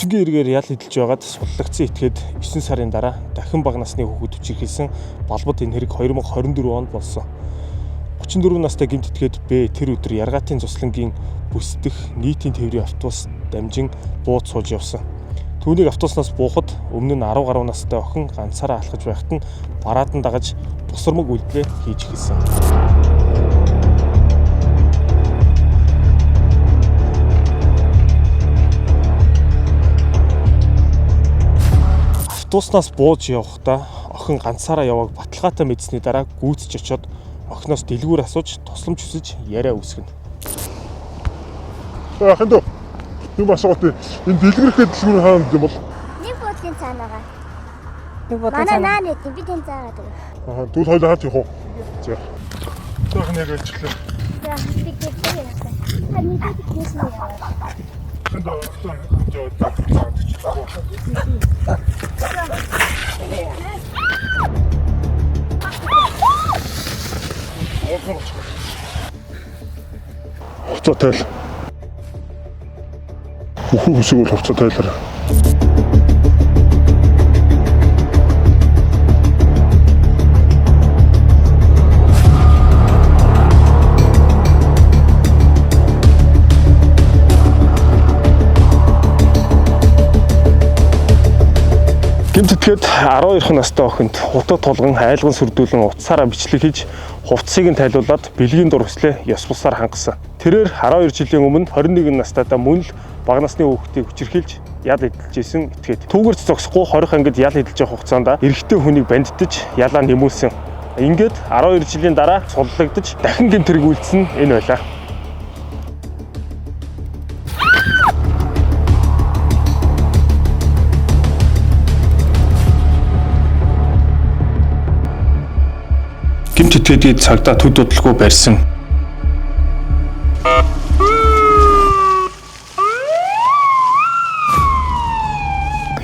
Хүчингийн эргээр ял эдэлж байгаад суллагдсан этгээд 9 сарын дараа дахин бага насны хүүхэд хүчирхийлсэн балбад энэ хэрэг 2024 онд болсон. 34 настай гэмт этгээд Б тэр өдөр Яргаатын Цуслангийн бүсдэх нийтийн тээврийн автобус дамжин бууз сууж явсан. Түүнийг автобуснаас буухад өмнө нь 10 гаруй настай охин ганцаараа алхаж байхад нь бараадан дагаж бусармаг үйлдэл хийж эхэлсэн. Автобуснаас бууж явахдаа охин ганцаараа явааг баталгаатай мэдсэний дараа гүйцэж очиод охиноос дэлгүүр асууж тусламж хүсэж яриа үүсгэнэ. Ахын дөө. Юм асуугаад энэ дэлгэрхээ дэлгүүр хаана юм бол? Нэг буудлын цаана байгаа. Нэг буудлын цаана. Манай наан бид энэ цаагаад байгаа. Аа, түл хоёул хаад явах уу? За. Таахан яг ажиллаа. За, би гэдэг юм. Хань нэг тийш нэ яваа. Ахын дөө жоо. Хуцаа тайл. Бүхэн хүсэг бол хуцаа тайлаа. Гэмт этгээд 12 настай охинд хутад тулган айлган сүрдүүлэн утсаараа бичлэг хийж хувцсыг нь тайлуулаад бэлгийн дур хүслээ ёс бусаар хангасан. Тэрээр 12 жилийн өмнө 21 настайдаа мөн л бага насны хүүхдийг хүчирхийлж ял эдэлж исэн этгээд түүгээрч зогсохгүй 20 ангид ял эдэлж явах хугацаанд эрэгтэй хүнийг бандитж ялаа нэмүүлсэн. Ингээд 12 жилийн дараа суллагдаж дахин гэмт хэрэг үйлдсэн энэ байлаа. Гэмт этгээдийг цагдаа төд удалгүй барьсан.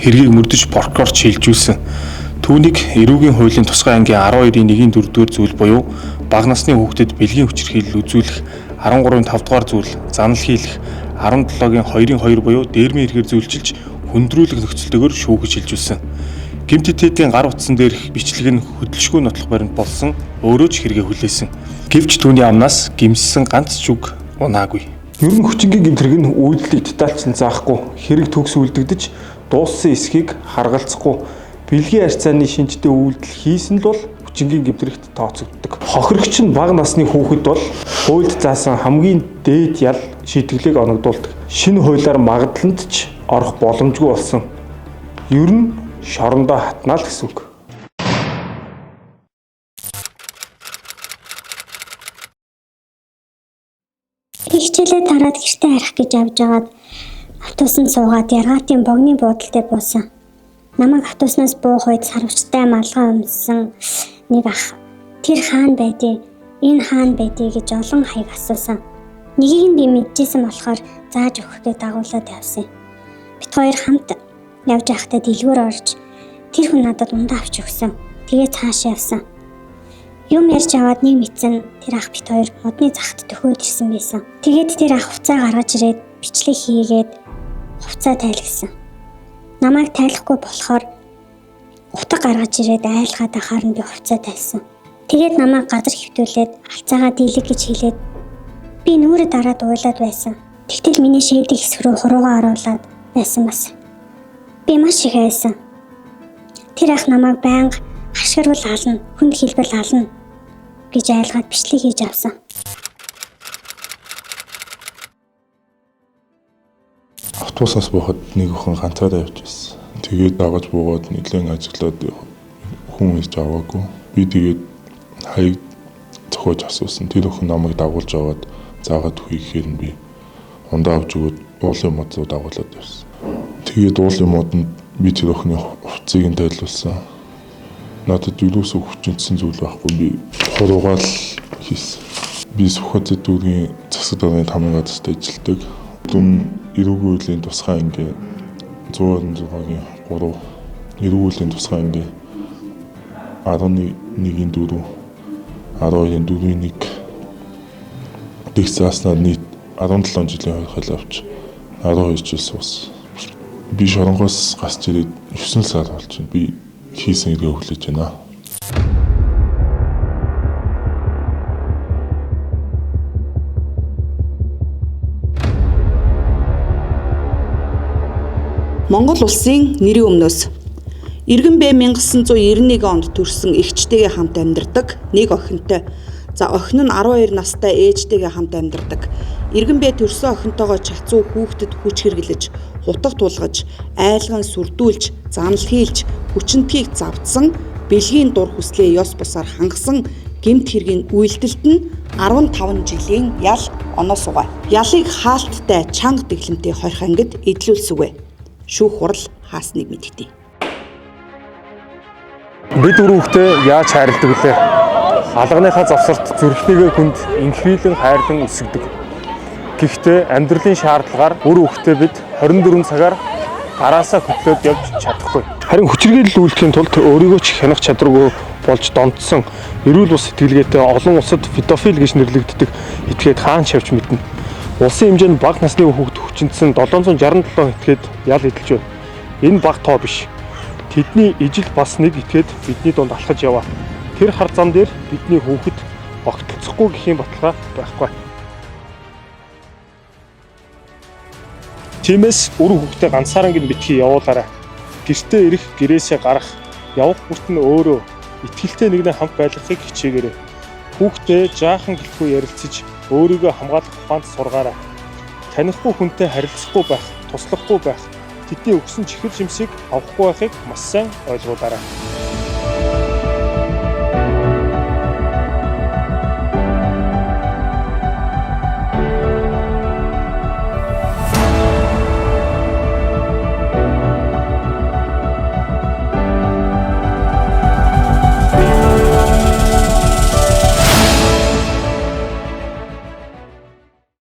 Хэргийг мөрдөж прокурорч шилжүүлсэн. Түүнийг эрүүгийн хуулийн тусгай ангийн 12-ийн 1-4-р зүйл буюу бага насны хүүхдэд бэлгийн хүчирхийлэл үзүүлэх, 13-ийн 5-р зүйл занал хийлэх, 17-гийн 2-ын 2 буюу дээрмийн эргээр зөвлөжилж хүндрүүлэх нөхцөлтэйгээр шүүгэж шилжүүлсэн. Гэмт этгээдийн гар утсан дээрх бичлэг нь хөдөлшгүй нотлох баримт болсон, өөрөө ч хэрэгэ хүлээсэн. Гэвч түүний амнаас гимссэн ганц ч үг унаагүй. Ер нь хүчингийн гэмт хэрэг нь үйлдэлийг детальчсан заахгүй, хэрэг төгс үлдэгдэж дууссан эсхийг харгалзахгүй, бэлгийн харьцааны шинжтэй үйлдэл хийсэн л бол хүчингийн гэмт хэрэгт тооцогддог. Хохирогч нь бага насны хүүхэд бол хуульд заасан хамгийн дээд ял шийтгэлийг оногдуулдаг. Шинэ хуулиар магадлалд ч орох боломжгүй болсон. Ер нь шорондоо хатнаа л гэсэн үг. Хичээлээ тараад гэртээ харах гэж авж агаад автобусанд суугаад Яргаатын богны буудлын дээр буусан. Намайг автобуснаас буух үед сарвчтай малгай өмссөн нэг ах тэр хаана байдгийг, энэ хаана байдгийг гэж олон хаяг асуусан. Нэгийг нь би мэдчихсэн болохоор зааж өгөхгүй дагуулад явсан. Бид хоёр хамт явж байхдаа дэлгүүр орж тэр хүн надад ундаа авч өгсөн. Тэгээ цааш явсан. Юм ярьж аваад нэг мэдсэн тэр ах бид хоёр модны захад төхөөд ирсэн байсан. Тэгээд тэр ах хуцаа гаргаж ирээд бичлэг хийгээд хуцаа тайлгсан. Намайг тайлахгүй болохоор утга гаргаж ирээд айлгаад ахаар нь би хуцаа тайлсан. Тэгээд намайг газар хөвтүүлээд алцаагаа дийлэг гэж хэлээд би нүрэ дараад уйлаад байсан. Тэгтэл миний шийдэг хэсэг рүү хуруугаа оруулаад байсан бас. Би маш их айсан. Тэр ах намайг байнга хашгирвал ална, хүнд хэлбэл ална гэж айлгаад бичлэг хийж авсан. Автобуснаас буухад нэг охин ганцаараа явж байсан. Тэгээд дагаж буугаад нэлээд ажиглаад хүн ирж аваагүй. Би тэгээд хаяг зохиож асуусан. Тэр охин намайг дагуулж аваад заагаад хүйхээр нь би ундаа авч өгөөд уулын мод руу дагуулад явсан. Тэгээд уулын модонд би тэр охины хувцсыг нь тайлуулсан. Надад юусоо хүчинсэн зүйл байхгүй, би хуруугаал хийсэн. Би Сүхбаатар дүүргийн засаг дарганы тамгын газарт ажилладаг. Дүн эрүүгийн хуулийн тусгай ангийн 126-гийн 3 эрүүгийн хуулийн тусгай ангийн 11-ийн 4 12-ийн 4-ийн 1 дэх зааснаар нийт 17 жилийн хойхол авч 12 жил суусан. Би шоронгоос гасч ирээд 9 сар болж байна. Би хийсэн гэдгээ хүлээж байна. Монгол улсын нэрийн өмнөөс Иргэн Бэ 1991 онд төрсэн эгчтэйгээ хамт амьдардаг нэг охинтой. За охин нь 12 настай ээжтэйгээ хамт амьдардаг. Иргэн Бэ төрсөн охинтойгоо чацуу хүүхдэд хүч хэрглэж, хутга тулгаж, айлган сүрдүүлж, занал хийлж, хүчинтгийг завдсан, бэлгийн дур хүслээ ёс бусаар хангасан гэмт хэргийн үйлдэлт нь 15 жилийн ял оноо суугаа. Ялыг хаалттай чанга дэглэмтэй хорих ангид эдлүүлсэвэ. Шүүх хурал хаасныг мэдгдээ. Бид өрөвхтэй яаж хайрладаг вүлээ? Алганыхаа завсарт зүрхнийгээ хүнд инхрийлэн хайрлан өсгдөг. Гэхдээ амьдралын шаардлагаар өрөвхтэй бид 24 цагаар гараасаа хөтлөөд явж чадахгүй. Харин хүчирхийлэл үйлдэхийн тулд өөрийгөө ч хянах чадваргүй болж донтсон эрүүл ус сэтгэлгээтэй олон улсад педофил гэж нэрлэгддэг этгээд хаан шавж мэднэ. Улсын хэмжээнд бага насны хүүхэд хүчинтсэн 767 этгээд ял эдэлж байна. Энэ бага тоо биш. Тэдний ижил бас нэг этгээд бидний дунд алхаж яваа. Тэр хар зам дээр бидний хүүхэд огтлцохгүй гэхийн баталгаа байхгүй. Тиймээс үр хүүхдээ ганцаараа гин битгий явуулаарай. Гэртээ ирэх, гэрээсээ гарах, явах бүрт нь өөрөө итгэлтэй нэгнээ хамт байлгахыг хичээгээрэй. Хүүхдээ жаахан гэлгүй ярилцаж өөрийгөө хамгаалах ухаанд сургаарай. Танихгүй хүнтэй харилцахгүй байх, туслахгүй байх, тэдний өгсөн чихэр жимсийг авахгүй байхыг маш сайн ойлгуулаарай.